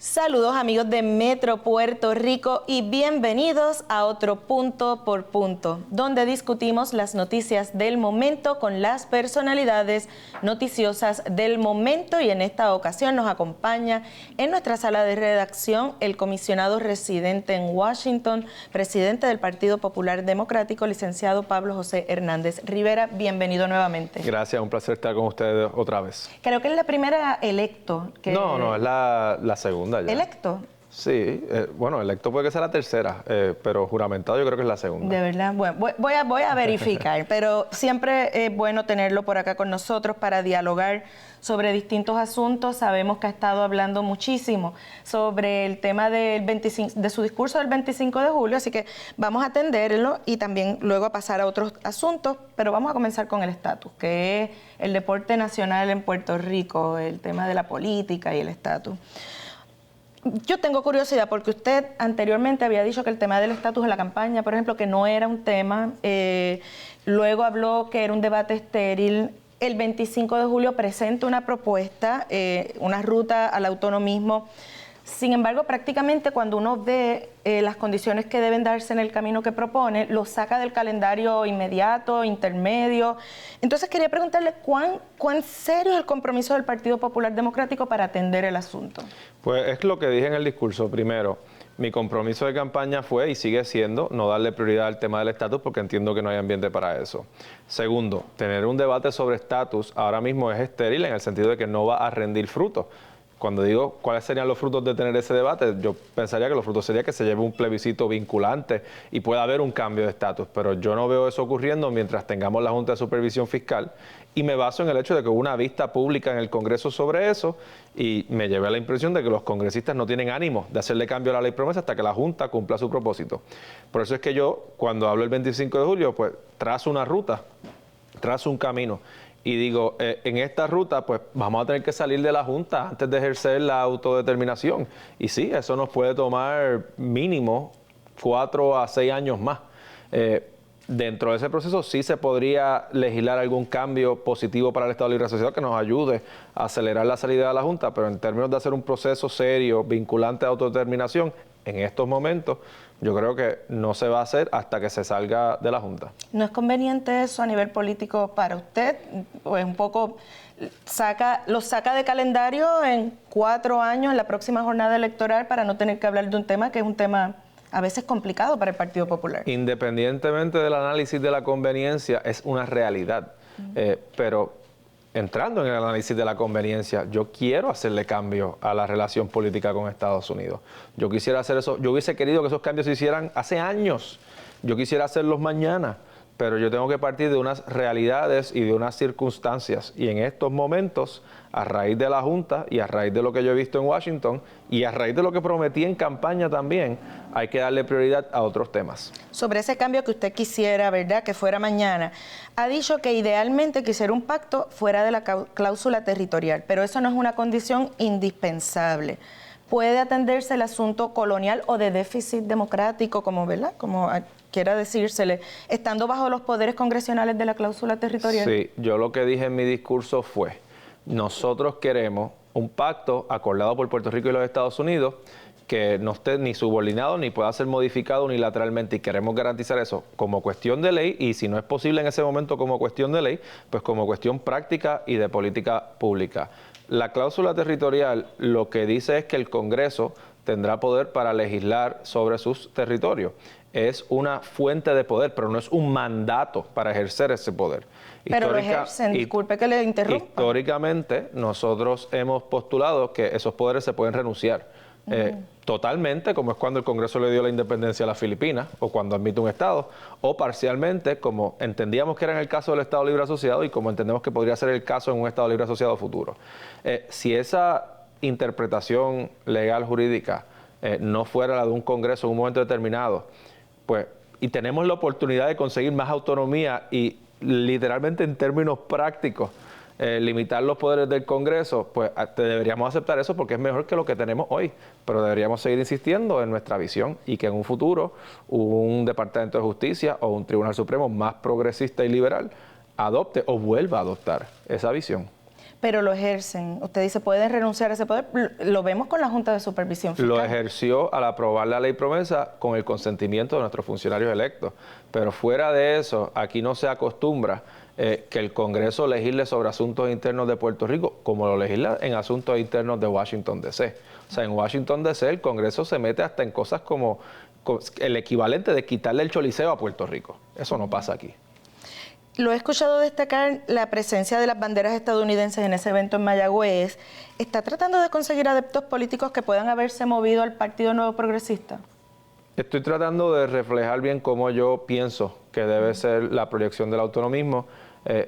Saludos amigos de Metro Puerto Rico y bienvenidos a otro Punto por Punto, donde discutimos las noticias del momento con las personalidades noticiosas del momento, y en esta ocasión nos acompaña en nuestra sala de redacción el comisionado residente en Washington, presidente del Partido Popular Democrático, licenciado Pablo José Hernández Rivera. Bienvenido nuevamente. Gracias, un placer estar con ustedes otra vez. Creo que es la primera electo. No, es la segunda ya. ¿Electo? Sí, bueno, electo puede que sea la tercera, pero juramentado yo creo que es la segunda. De verdad, bueno, voy a verificar, pero siempre es bueno tenerlo por acá con nosotros para dialogar sobre distintos asuntos. Sabemos que ha estado hablando muchísimo sobre el tema de su discurso del 25 de julio, así que vamos a atenderlo y también luego a pasar a otros asuntos, pero vamos a comenzar con el estatus, que es el deporte nacional en Puerto Rico, el tema de la política y el estatus. Yo tengo curiosidad porque usted anteriormente había dicho que el tema del estatus en la campaña, por ejemplo, que no era un tema. Luego habló que era un debate estéril. El 25 de julio presenta una propuesta, una ruta al autonomismo. Sin embargo, prácticamente cuando uno ve las condiciones que deben darse en el camino que propone, lo saca del calendario inmediato, intermedio. Entonces quería preguntarle cuán serio es el compromiso del Partido Popular Democrático para atender el asunto. Pues es lo que dije en el discurso. Primero, mi compromiso de campaña fue y sigue siendo no darle prioridad al tema del estatus porque entiendo que no hay ambiente para eso. Segundo, tener un debate sobre estatus ahora mismo es estéril en el sentido de que no va a rendir frutos. Cuando digo cuáles serían los frutos de tener ese debate, yo pensaría que los frutos serían que se lleve un plebiscito vinculante y pueda haber un cambio de estatus, pero yo no veo eso ocurriendo mientras tengamos la Junta de Supervisión Fiscal, y me baso en el hecho de que hubo una vista pública en el Congreso sobre eso y me llevé a la impresión de que los congresistas no tienen ánimo de hacerle cambio a la ley promesa hasta que la Junta cumpla su propósito. Por eso es que yo, cuando hablo el 25 de julio, pues trazo una ruta, trazo un camino. Y digo, en esta ruta, pues vamos a tener que salir de la Junta antes de ejercer la autodeterminación. Y sí, eso nos puede tomar mínimo 4 a 6 años más. Dentro de ese proceso sí se podría legislar algún cambio positivo para el Estado Libre Asociado que nos ayude a acelerar la salida de la Junta, pero en términos de hacer un proceso serio, vinculante de autodeterminación, en estos momentos yo creo que no se va a hacer hasta que se salga de la Junta. ¿No es conveniente eso a nivel político para usted? Pues un poco lo saca de calendario en 4 años, en la próxima jornada electoral, para no tener que hablar de un tema que es un tema a veces complicado para el Partido Popular. Independientemente del análisis de la conveniencia, es una realidad. Pero entrando en el análisis de la conveniencia, yo quiero hacerle cambio a la relación política con Estados Unidos. Yo quisiera hacer eso, yo hubiese querido que esos cambios se hicieran hace años. Yo quisiera hacerlos mañana, pero yo tengo que partir de unas realidades y de unas circunstancias. Y en estos momentos, a raíz de la Junta y a raíz de lo que yo he visto en Washington y a raíz de lo que prometí en campaña también, hay que darle prioridad a otros temas. Sobre ese cambio que usted quisiera, ¿verdad?, que fuera mañana, ha dicho que idealmente quisiera un pacto fuera de la cláusula territorial, pero eso no es una condición indispensable. ¿Puede atenderse el asunto colonial o de déficit democrático, como, ¿verdad?, como quiera decírsele, estando bajo los poderes congresionales de la cláusula territorial? Sí, yo lo que dije en mi discurso fue, nosotros queremos un pacto acordado por Puerto Rico y los Estados Unidos que no esté ni subordinado ni pueda ser modificado unilateralmente, y queremos garantizar eso como cuestión de ley, y si no es posible en ese momento como cuestión de ley, pues como cuestión práctica y de política pública. La cláusula territorial lo que dice es que el Congreso tendrá poder para legislar sobre sus territorios. Es una fuente de poder, pero no es un mandato para ejercer ese poder. Pero lo ejercen, disculpe que le interrumpa. Históricamente, nosotros hemos postulado que esos poderes se pueden renunciar. Totalmente, como es cuando el Congreso le dio la independencia a las Filipinas, o cuando admite un Estado, o parcialmente, como entendíamos que era en el caso del Estado Libre Asociado y como entendemos que podría ser el caso en un Estado Libre Asociado futuro. Si esa interpretación legal jurídica no fuera la de un Congreso en un momento determinado, pues, y tenemos la oportunidad de conseguir más autonomía y literalmente en términos prácticos, limitar los poderes del Congreso, pues deberíamos aceptar eso porque es mejor que lo que tenemos hoy, pero deberíamos seguir insistiendo en nuestra visión y que en un futuro un Departamento de Justicia o un Tribunal Supremo más progresista y liberal adopte o vuelva a adoptar esa visión. pero lo ejercen. Usted dice, pueden renunciar a ese poder. Lo vemos con la Junta de Supervisión Fiscal. Lo ejerció al aprobar la ley promesa con el consentimiento de nuestros funcionarios electos. Pero fuera de eso, aquí no se acostumbra que el Congreso legisle sobre asuntos internos de Puerto Rico como lo legisla en asuntos internos de Washington, D.C. O sea, en Washington, D.C. el Congreso se mete hasta en cosas como el equivalente de quitarle el choliseo a Puerto Rico. Eso no pasa aquí. Lo he escuchado destacar la presencia de las banderas estadounidenses en ese evento en Mayagüez. ¿Está tratando de conseguir adeptos políticos que puedan haberse movido al Partido Nuevo Progresista? Estoy tratando de reflejar bien cómo yo pienso que debe ser la proyección del autonomismo.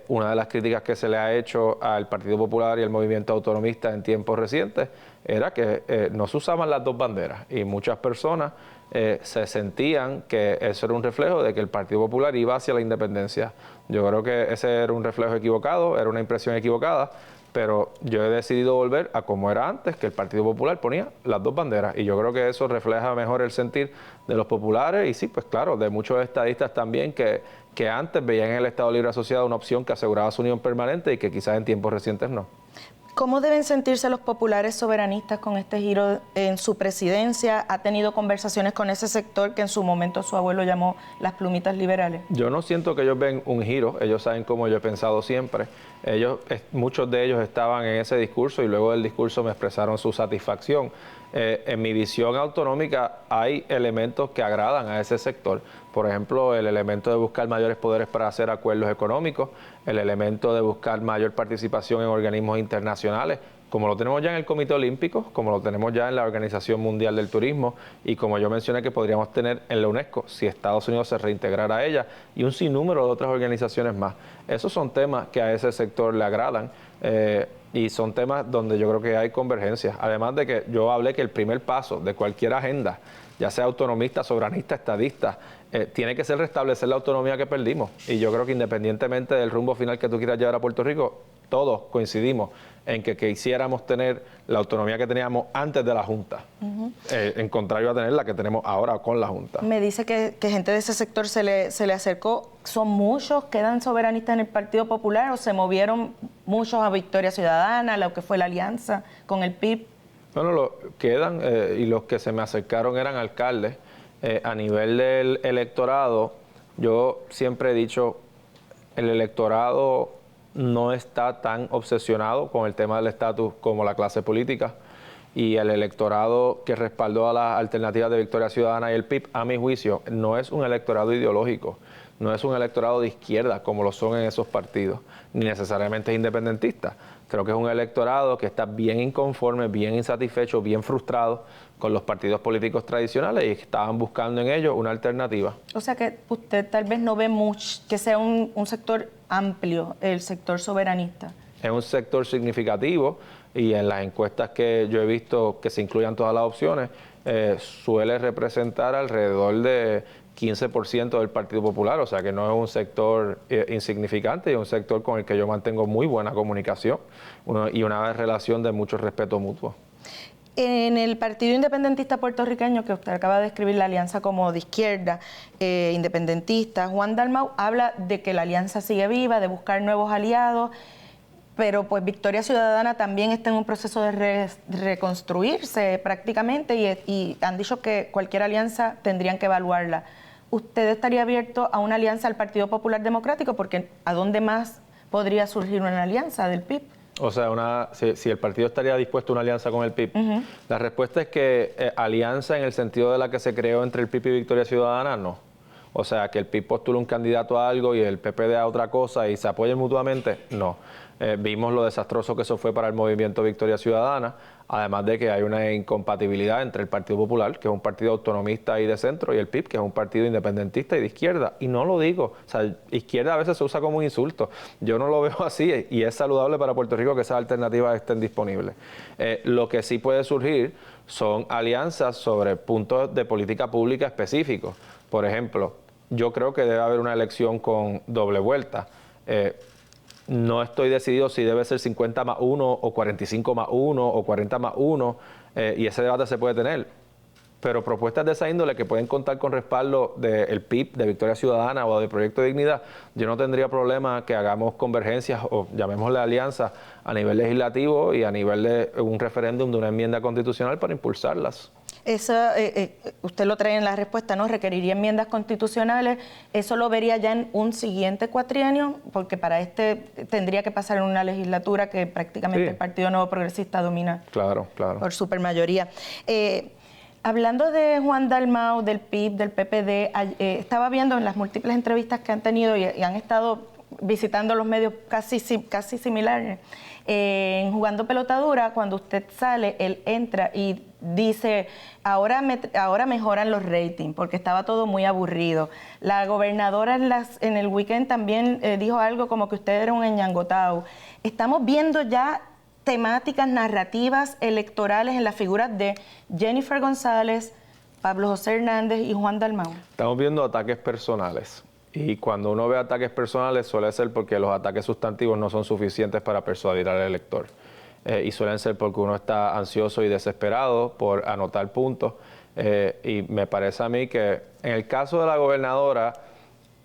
Una de las críticas que se le ha hecho al Partido Popular y al movimiento autonomista en tiempos recientes era que no se usaban las dos banderas y muchas personas se sentían que eso era un reflejo de que el Partido Popular iba hacia la independencia. Yo creo que ese era un reflejo equivocado, era una impresión equivocada, pero yo he decidido volver a como era antes, que el Partido Popular ponía las dos banderas, y yo creo que eso refleja mejor el sentir de los populares y sí, pues claro, de muchos estadistas también que antes veían en el Estado Libre Asociado una opción que aseguraba su unión permanente y que quizás en tiempos recientes no. ¿Cómo deben sentirse los populares soberanistas con este giro en su presidencia? ¿Ha tenido conversaciones con ese sector que en su momento su abuelo llamó las plumitas liberales? Yo no siento que ellos ven un giro, ellos saben cómo yo he pensado siempre. Muchos de ellos estaban en ese discurso y luego del discurso me expresaron su satisfacción. En mi visión autonómica hay elementos que agradan a ese sector. Por ejemplo, el elemento de buscar mayores poderes para hacer acuerdos económicos, el elemento de buscar mayor participación en organismos internacionales, como lo tenemos ya en el Comité Olímpico, como lo tenemos ya en la Organización Mundial del Turismo y como yo mencioné que podríamos tener en la UNESCO si Estados Unidos se reintegrara a ella y un sinnúmero de otras organizaciones más. Esos son temas que a ese sector le agradan y son temas donde yo creo que hay convergencia. Además de que yo hablé que el primer paso de cualquier agenda, ya sea autonomista, soberanista, estadista, tiene que ser restablecer la autonomía que perdimos. Y yo creo que independientemente del rumbo final que tú quieras llevar a Puerto Rico, todos coincidimos en que quisiéramos tener la autonomía que teníamos antes de la Junta, en contrario a tener la que tenemos ahora con la Junta. Me dice que gente de ese sector se le acercó. ¿Son muchos? ¿Quedan soberanistas en el Partido Popular o se movieron muchos a Victoria Ciudadana, lo que fue la alianza con el PIB? Bueno, quedan y los que se me acercaron eran alcaldes. A nivel del electorado, yo siempre he dicho, el electorado no está tan obsesionado con el tema del estatus como la clase política, y el electorado que respaldó a las alternativas de Victoria Ciudadana y el PIB, a mi juicio, no es un electorado ideológico, no es un electorado de izquierda como lo son en esos partidos, ni necesariamente es independentista. Creo que es un electorado que está bien inconforme, bien insatisfecho, bien frustrado con los partidos políticos tradicionales y estaban buscando en ellos una alternativa. O sea que usted tal vez no ve mucho que sea un sector amplio, el sector soberanista. Es un sector significativo y en las encuestas que yo he visto que se incluyan todas las opciones, suele representar alrededor de 15% del Partido Popular, o sea que no es un sector insignificante, es un sector con el que yo mantengo muy buena comunicación y una relación de mucho respeto mutuo. En el Partido Independentista Puertorriqueño, que usted acaba de describir la alianza como de izquierda, independentista, Juan Dalmau habla de que la alianza sigue viva, de buscar nuevos aliados, pero pues Victoria Ciudadana también está en un proceso de reconstruirse prácticamente y han dicho que cualquier alianza tendrían que evaluarla. ¿Usted estaría abierto a una alianza al Partido Popular Democrático? Porque ¿a dónde más podría surgir una alianza del PIB? O sea, si el partido estaría dispuesto a una alianza con el PIB. La respuesta es que alianza en el sentido de la que se creó entre el PIB y Victoria Ciudadana, no. O sea, que el PIB postule un candidato a algo y el PPD a otra cosa y se apoyen mutuamente, no. Vimos lo desastroso que eso fue para el movimiento Victoria Ciudadana, además de que hay una incompatibilidad entre el Partido Popular, que es un partido autonomista y de centro, y el PIB, que es un partido independentista y de izquierda. Y no lo digo, o sea, izquierda a veces se usa como un insulto. Yo no lo veo así y es saludable para Puerto Rico que esas alternativas estén disponibles. Lo que sí puede surgir son alianzas sobre puntos de política pública específicos. Por ejemplo, yo creo que debe haber una elección con doble vuelta. No estoy decidido si debe ser 50 más 1 o 45 más 1 o 40 más 1 y ese debate se puede tener. pero propuestas de esa índole que pueden contar con respaldo del PIB, de Victoria Ciudadana o de Proyecto de Dignidad, yo no tendría problema que hagamos convergencias o llamémosle alianzas a nivel legislativo y a nivel de un referéndum de una enmienda constitucional para impulsarlas. Eso, usted lo trae en la respuesta, ¿no? Requeriría enmiendas constitucionales. Eso lo vería ya en un siguiente cuatrienio, porque para este tendría que pasar en una legislatura que prácticamente el Partido Nuevo Progresista domina. Claro. Por supermayoría. Hablando de Juan Dalmau, del PIB, del PPD, estaba viendo en las múltiples entrevistas que han tenido y han estado visitando los medios casi similares. En Jugando Pelotadura, cuando usted sale, él entra y dice, ahora mejoran los ratings, porque estaba todo muy aburrido. La gobernadora en el weekend también dijo algo como que usted era un eñangotao. Estamos viendo ya temáticas narrativas electorales en las figuras de Jennifer González, Pablo José Hernández y Juan Dalmau. Estamos viendo ataques personales. Y cuando uno ve ataques personales suele ser porque los ataques sustantivos no son suficientes para persuadir al elector. Y suelen ser porque uno está ansioso y desesperado por anotar puntos. Y me parece a mí que en el caso de la gobernadora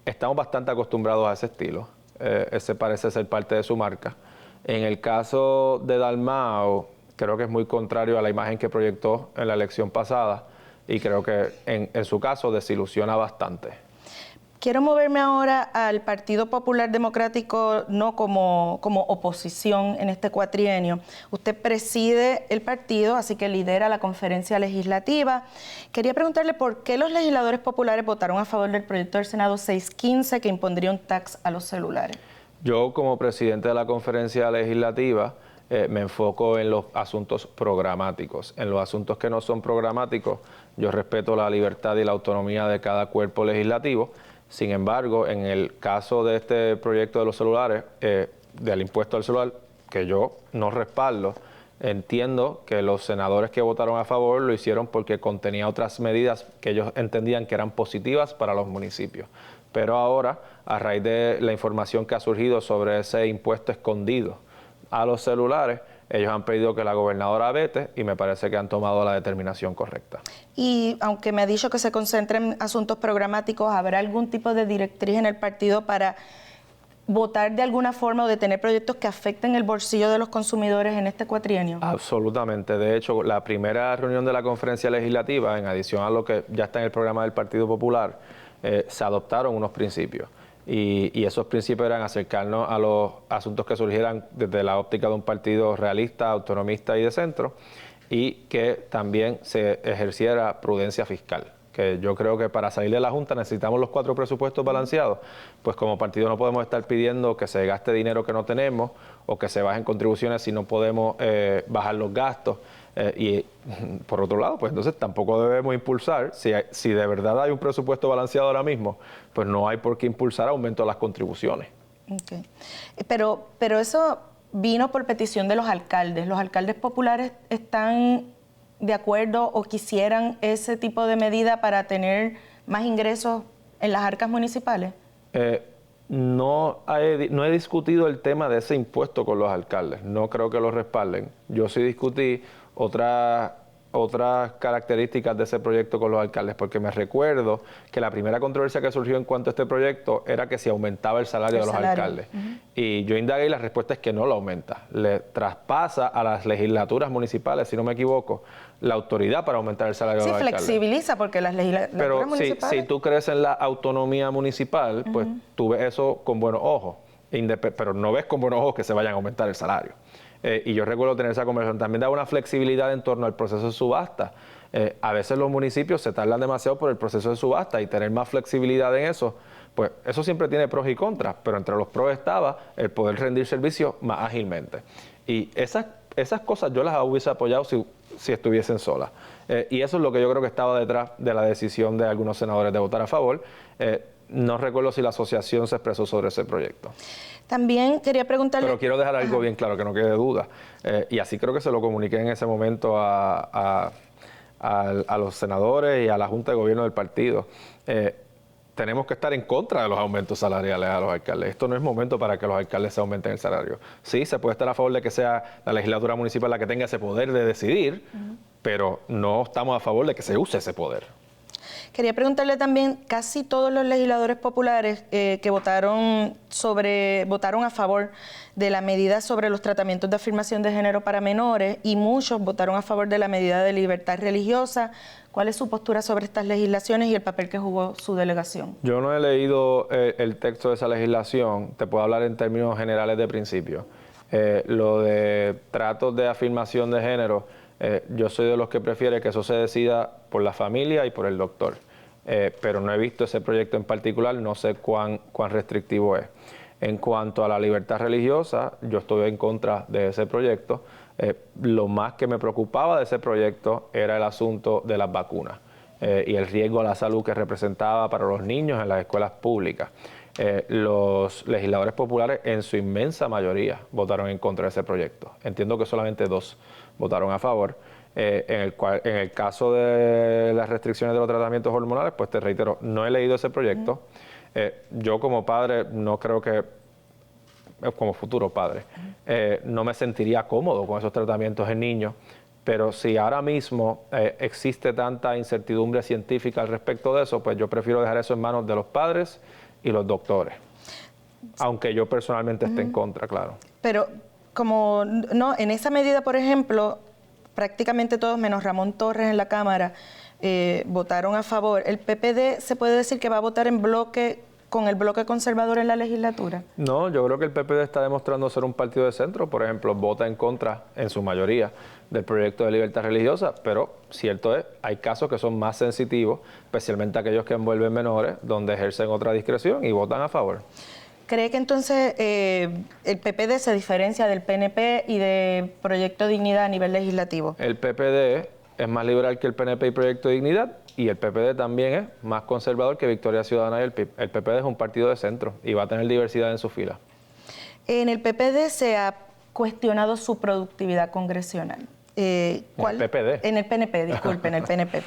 estamos bastante acostumbrados a ese estilo. Ese parece ser parte de su marca. En el caso de Dalmau, creo que es muy contrario a la imagen que proyectó en la elección pasada y creo que en su caso desilusiona bastante. Quiero moverme ahora al Partido Popular Democrático, no como oposición en este cuatrienio. Usted preside el partido, así que lidera la conferencia legislativa. Quería preguntarle por qué los legisladores populares votaron a favor del proyecto del Senado 615 que impondría un tax a los celulares. Yo, como presidente de la conferencia legislativa, me enfoco en los asuntos programáticos. En los asuntos que no son programáticos, yo respeto la libertad y la autonomía de cada cuerpo legislativo. Sin embargo, en el caso de este proyecto de los celulares, del impuesto al celular, que yo no respaldo, entiendo que los senadores que votaron a favor lo hicieron porque contenía otras medidas que ellos entendían que eran positivas para los municipios. Pero ahora, a raíz de la información que ha surgido sobre ese impuesto escondido a los celulares, ellos han pedido que la gobernadora vete y me parece que han tomado la determinación correcta. Y aunque me ha dicho que se concentre en asuntos programáticos, ¿habrá algún tipo de directriz en el partido para votar de alguna forma o de tener proyectos que afecten el bolsillo de los consumidores en este cuatrienio? Absolutamente. De hecho, la primera reunión de la conferencia legislativa, en adición a lo que ya está en el programa del Partido Popular, se adoptaron unos principios. Y esos principios eran acercarnos a los asuntos que surgieran desde la óptica de un partido realista, autonomista y de centro, y que también se ejerciera prudencia fiscal. Que yo creo que para salir de la Junta necesitamos los 4 presupuestos balanceados, pues como partido no podemos estar pidiendo que se gaste dinero que no tenemos o que se bajen contribuciones si no podemos bajar los gastos. Y por otro lado, pues entonces tampoco debemos impulsar, si de verdad hay un presupuesto balanceado ahora mismo, pues no hay por qué impulsar aumento de las contribuciones. Okay. Pero eso vino por petición de los alcaldes. ¿Los alcaldes populares están de acuerdo o quisieran ese tipo de medida para tener más ingresos en las arcas municipales? No he discutido el tema de ese impuesto con los alcaldes. No creo que lo respalden. Yo sí discutí otras características de ese proyecto con los alcaldes, porque me recuerdo que la primera controversia que surgió en cuanto a este proyecto era que si aumentaba el salario de los alcaldes. Y yo indagué y la respuesta es que no lo aumenta. Le traspasa a las legislaturas municipales, si no me equivoco, la autoridad para aumentar el salario de los alcaldes. Sí, flexibiliza porque las legislaturas municipales... Pero si tú crees en la autonomía municipal, pues tú ves eso con buenos ojos, pero no ves con buenos ojos que se vayan a aumentar el salario. Y yo recuerdo tener esa conversación. También da una flexibilidad en torno al proceso de subasta. A veces los municipios se tardan demasiado por el proceso de subasta y tener más flexibilidad en eso, pues eso siempre tiene pros y contras, pero entre los pros estaba el poder rendir servicios más ágilmente. Y esas cosas yo las hubiese apoyado si estuviesen solas. Y eso es lo que yo creo que estaba detrás de la decisión de algunos senadores de votar a favor. No recuerdo si la asociación se expresó sobre ese proyecto. También quería preguntarle... Pero quiero dejar algo bien claro, que no quede duda. Y así creo que se lo comuniqué en ese momento a los senadores y a la Junta de Gobierno del partido. tenemos que estar en contra de los aumentos salariales a los alcaldes. Esto no es momento para que los alcaldes se aumenten el salario. Sí, se puede estar a favor de que sea la legislatura municipal la que tenga ese poder de decidir, pero no estamos a favor de que se use ese poder. Quería preguntarle también, casi todos los legisladores populares que votaron a favor de la medida sobre los tratamientos de afirmación de género para menores, y muchos votaron a favor de la medida de libertad religiosa. ¿Cuál es su postura sobre estas legislaciones y el papel que jugó su delegación? Yo no he leído el texto de esa legislación, te puedo hablar en términos generales de principio. Lo de tratos de afirmación de género, yo soy de los que prefiere que eso se decida por la familia y por el doctor. Pero no he visto ese proyecto en particular, no sé cuán restrictivo es. En cuanto a la libertad religiosa, yo estoy en contra de ese proyecto. Lo más que me preocupaba de ese proyecto era el asunto de las vacunas y el riesgo a la salud que representaba para los niños en las escuelas públicas. Los legisladores populares en su inmensa mayoría votaron en contra de ese proyecto. Entiendo que solamente 2 votaron a favor. En el caso de las restricciones de los tratamientos hormonales, pues te reitero, no he leído ese proyecto. Yo como padre no creo que, como futuro padre, no me sentiría cómodo con esos tratamientos en niños, pero si ahora mismo existe tanta incertidumbre científica al respecto de eso, pues yo prefiero dejar eso en manos de los padres y los doctores, aunque yo personalmente esté en contra, claro. Pero como no, en esa medida, por ejemplo, prácticamente todos, menos Ramón Torres en la Cámara, votaron a favor. ¿El PPD se puede decir que va a votar en bloque con el bloque conservador en la legislatura? No, yo creo que el PPD está demostrando ser un partido de centro. Por ejemplo, vota en contra, en su mayoría, del proyecto de libertad religiosa, pero cierto es, hay casos que son más sensitivos, especialmente aquellos que envuelven menores, donde ejercen otra discreción y votan a favor. ¿Cree que entonces el PPD se diferencia del PNP y de Proyecto Dignidad a nivel legislativo? El PPD es más liberal que el PNP y Proyecto Dignidad, y el PPD también es más conservador que Victoria Ciudadana y el PIB. El PPD es un partido de centro y va a tener diversidad en su fila. En el PPD se ha cuestionado su productividad congresional. ¿Cuál? En el PPD. En el PNP, disculpen, en el PNP.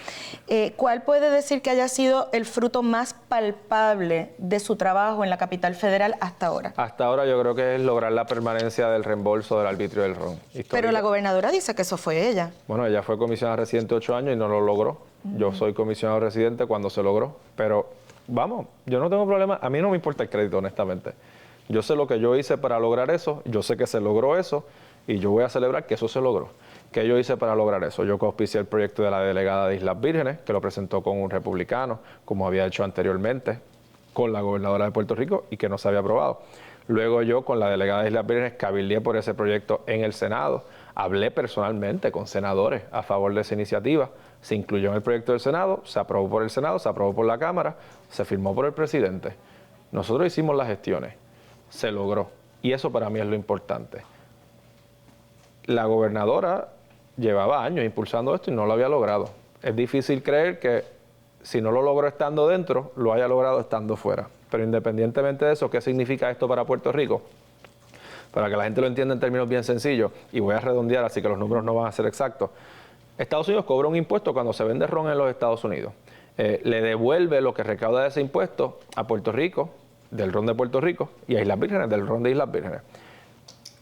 ¿Cuál puede decir que haya sido el fruto más palpable de su trabajo en la capital federal hasta ahora? Hasta ahora yo creo que es lograr la permanencia del reembolso del arbitrio del ron. Histórico. Pero la gobernadora dice que eso fue ella. Bueno, ella fue comisionada residente 8 años y no lo logró. Yo soy comisionado residente cuando se logró. Pero vamos, yo no tengo problema. A mí no me importa el crédito, honestamente. Yo sé lo que yo hice para lograr eso. Yo sé que se logró eso. Y yo voy a celebrar que eso se logró. ¿Qué yo hice para lograr eso? Yo auspicié el proyecto de la delegada de Islas Vírgenes, que lo presentó con un republicano, como había hecho anteriormente con la gobernadora de Puerto Rico y que no se había aprobado. Luego yo, con la delegada de Islas Vírgenes, cabildeé por ese proyecto en el Senado. Hablé personalmente con senadores a favor de esa iniciativa. Se incluyó en el proyecto del Senado, se aprobó por el Senado, se aprobó por la Cámara, se firmó por el presidente. Nosotros hicimos las gestiones, se logró. Y eso para mí es lo importante. La gobernadora llevaba años impulsando esto y no lo había logrado. Es difícil creer que si no lo logró estando dentro, lo haya logrado estando fuera. Pero independientemente de eso, ¿qué significa esto para Puerto Rico? Para que la gente lo entienda en términos bien sencillos, y voy a redondear, así que los números no van a ser exactos. Estados Unidos cobra un impuesto cuando se vende ron en los Estados Unidos. Le devuelve lo que recauda de ese impuesto a Puerto Rico, del ron de Puerto Rico, y a Islas Vírgenes, del ron de Islas Vírgenes.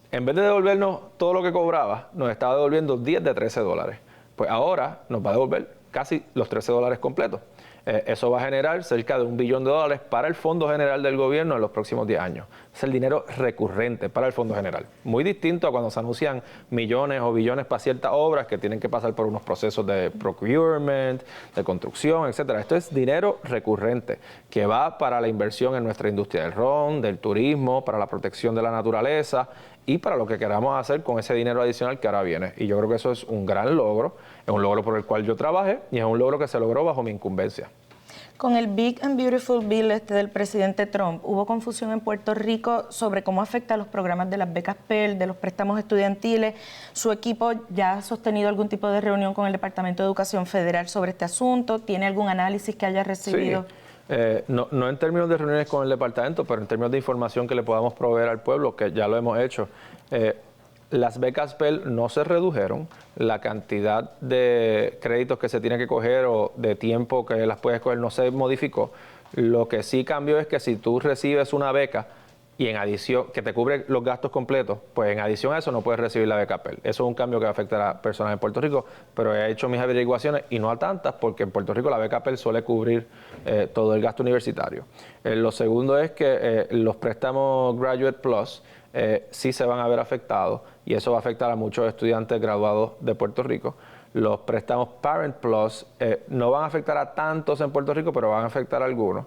En vez de devolvernos todo lo que cobraba, nos estaba devolviendo 10 de $13. Pues ahora nos va a devolver casi los $13 completos. Eso va a generar cerca de $1 billón para el Fondo General del Gobierno en los próximos 10 años. Es el dinero recurrente para el Fondo General. Muy distinto a cuando se anuncian millones o billones para ciertas obras que tienen que pasar por unos procesos de procurement, de construcción, etcétera. Esto es dinero recurrente que va para la inversión en nuestra industria del ron, del turismo, para la protección de la naturaleza y para lo que queramos hacer con ese dinero adicional que ahora viene. Y yo creo que eso es un gran logro, es un logro por el cual yo trabajé y es un logro que se logró bajo mi incumbencia. Con el Big and Beautiful Bill del presidente Trump, ¿hubo confusión en Puerto Rico sobre cómo afecta a los programas de las becas Pell, de los préstamos estudiantiles? ¿Su equipo ya ha sostenido algún tipo de reunión con el Departamento de Educación Federal sobre este asunto? ¿Tiene algún análisis que haya recibido? Sí. No en términos de reuniones con el departamento, pero en términos de información que le podamos proveer al pueblo, que ya lo hemos hecho. Las becas Pell no se redujeron, la cantidad de créditos que se tiene que coger o de tiempo que las puedes coger no se modificó. Lo que sí cambió es que si tú recibes una beca y en adición, que te cubre los gastos completos, pues en adición a eso no puedes recibir la beca Pell. Eso es un cambio que va a afectar a personas en Puerto Rico, pero he hecho mis averiguaciones y no a tantas, porque en Puerto Rico la beca Pell suele cubrir todo el gasto universitario. Lo segundo es que los préstamos Graduate Plus sí se van a ver afectados y eso va a afectar a muchos estudiantes graduados de Puerto Rico. Los préstamos Parent Plus no van a afectar a tantos en Puerto Rico, pero van a afectar a algunos.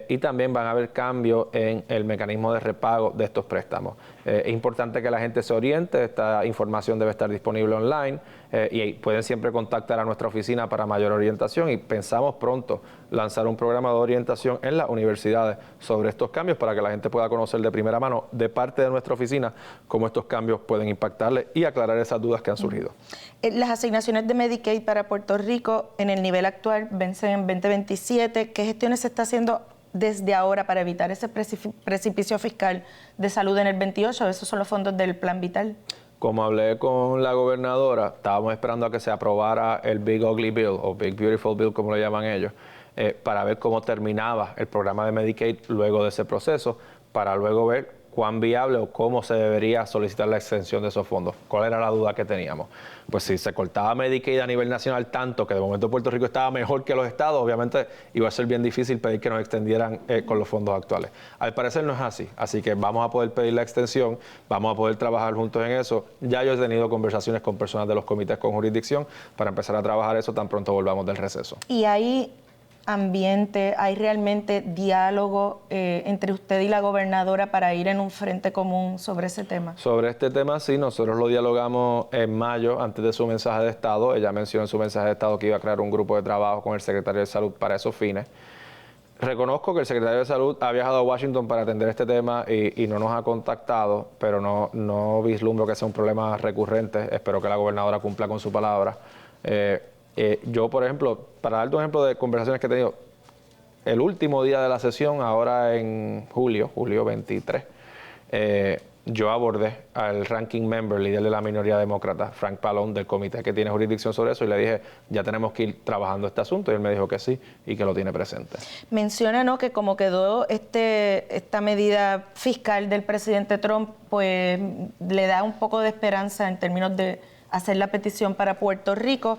Y también van a haber cambios en el mecanismo de repago de estos préstamos. Es importante que la gente se oriente, esta información debe estar disponible online y pueden siempre contactar a nuestra oficina para mayor orientación y pensamos pronto lanzar un programa de orientación en las universidades sobre estos cambios para que la gente pueda conocer de primera mano de parte de nuestra oficina cómo estos cambios pueden impactarle y aclarar esas dudas que han surgido. Las asignaciones de Medicaid para Puerto Rico en el nivel actual vencen en 2027. ¿Qué gestiones se está haciendo desde ahora para evitar ese precipicio fiscal de salud en el 28? Esos son los fondos del Plan Vital. Como hablé con la gobernadora, estábamos esperando a que se aprobara el Big Ugly Bill o Big Beautiful Bill, como lo llaman ellos, para ver cómo terminaba el programa de Medicaid luego de ese proceso, para luego ver cuán viable o cómo se debería solicitar la extensión de esos fondos. ¿Cuál era la duda que teníamos? Pues si se cortaba Medicaid a nivel nacional tanto que de momento Puerto Rico estaba mejor que los estados, obviamente iba a ser bien difícil pedir que nos extendieran con los fondos actuales. Al parecer no es así, así que vamos a poder pedir la extensión, vamos a poder trabajar juntos en eso. Ya yo he tenido conversaciones con personas de los comités con jurisdicción para empezar a trabajar eso tan pronto volvamos del receso. Y ahí ambiente, hay realmente diálogo entre usted y la gobernadora para ir en un frente común sobre ese tema? Sobre este tema sí, nosotros lo dialogamos en mayo antes de su mensaje de Estado. Ella mencionó en su mensaje de Estado que iba a crear un grupo de trabajo con el secretario de Salud para esos fines. Reconozco que el secretario de Salud ha viajado a Washington para atender este tema y no nos ha contactado, pero no vislumbro que sea un problema recurrente. Espero que la gobernadora cumpla con su palabra. Yo, por ejemplo, para darte un ejemplo de conversaciones que he tenido, el último día de la sesión, ahora en julio 23, yo abordé al ranking member, líder de la minoría demócrata, Frank Pallone, del comité que tiene jurisdicción sobre eso, y le dije, ya tenemos que ir trabajando este asunto, y él me dijo que sí y que lo tiene presente. Menciona, ¿no?, que como quedó esta medida fiscal del presidente Trump, pues le da un poco de esperanza en términos de hacer la petición para Puerto Rico.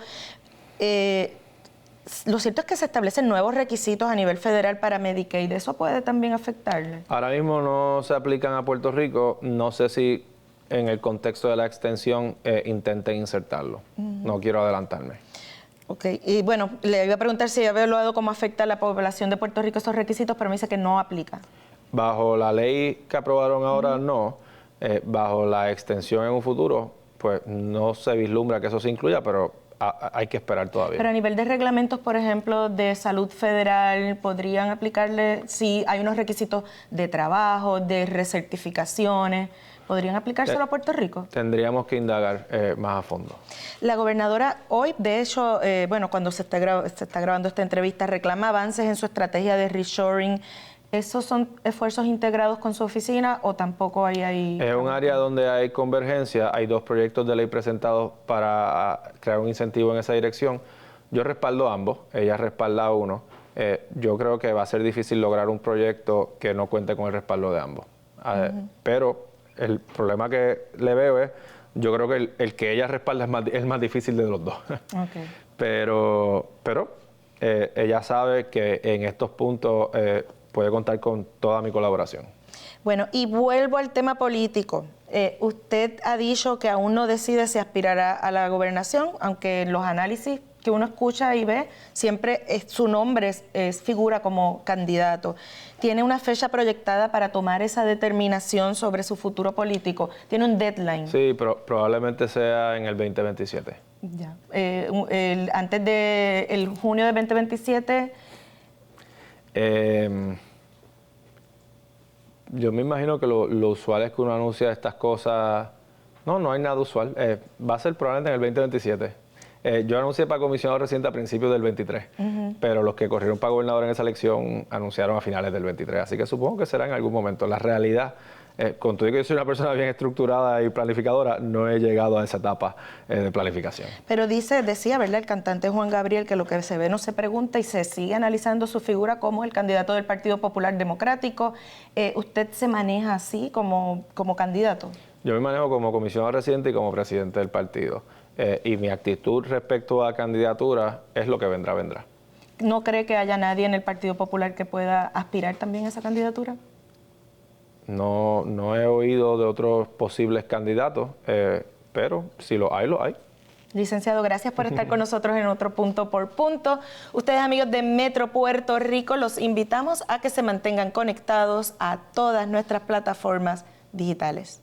Lo cierto es que se establecen nuevos requisitos a nivel federal para Medicaid. ¿Eso puede también afectarle? Ahora mismo no se aplican a Puerto Rico. No sé si en el contexto de la extensión intenten insertarlo. No quiero adelantarme. Ok, y bueno, le iba a preguntar si había evaluado cómo afecta a la población de Puerto Rico esos requisitos, pero me dice que no aplica. Bajo la ley que aprobaron ahora, no. Bajo la extensión en un futuro, pues no se vislumbra que eso se incluya, pero hay que esperar todavía. Pero a nivel de reglamentos, por ejemplo, de salud federal, ¿podrían aplicarle, si hay unos requisitos de trabajo, de recertificaciones, podrían aplicárselo a Puerto Rico? Tendríamos que indagar más a fondo. La gobernadora hoy, de hecho, cuando se está grabando esta entrevista, reclama avances en su estrategia de reshoring. ¿Esos son esfuerzos integrados con su oficina o tampoco hay ahí? Es un área donde hay convergencia. Hay 2 proyectos de ley presentados para crear un incentivo en esa dirección. Yo respaldo ambos, ella respalda uno. Yo creo que va a ser difícil lograr un proyecto que no cuente con el respaldo de ambos. Pero el problema que le veo es, yo creo que el que ella respalda es más difícil de los dos. Okay. Pero ella sabe que en estos puntos puede contar con toda mi colaboración. Bueno, y vuelvo al tema político. Usted ha dicho que aún no decide si aspirará a la gobernación, aunque en los análisis que uno escucha y ve, siempre su nombre figura como candidato. ¿Tiene una fecha proyectada para tomar esa determinación sobre su futuro político? ¿Tiene un deadline? Sí, pero probablemente sea en el 2027. Ya. Antes del junio de 2027... Yo me imagino que lo usual es que uno anuncia estas cosas. No hay nada usual. Va a ser probablemente en el 2027. Yo anuncié para comisionado reciente a principios del 23, pero los que corrieron para gobernador en esa elección anunciaron a finales del 23, así que supongo que será en algún momento. La realidad Con todo y que yo soy una persona bien estructurada y planificadora, no he llegado a esa etapa de planificación. Pero decía, ¿verdad?, el cantante Juan Gabriel, que lo que se ve no se pregunta y se sigue analizando su figura como el candidato del Partido Popular Democrático. ¿Usted se maneja así como candidato? Yo me manejo como comisionado residente y como presidente del partido. Y mi actitud respecto a candidatura es lo que vendrá, vendrá. ¿No cree que haya nadie en el Partido Popular que pueda aspirar también a esa candidatura? No he oído de otros posibles candidatos, pero si lo hay, lo hay. Licenciado, gracias por estar con nosotros en otro Punto por Punto. Ustedes, amigos de Metro Puerto Rico, los invitamos a que se mantengan conectados a todas nuestras plataformas digitales.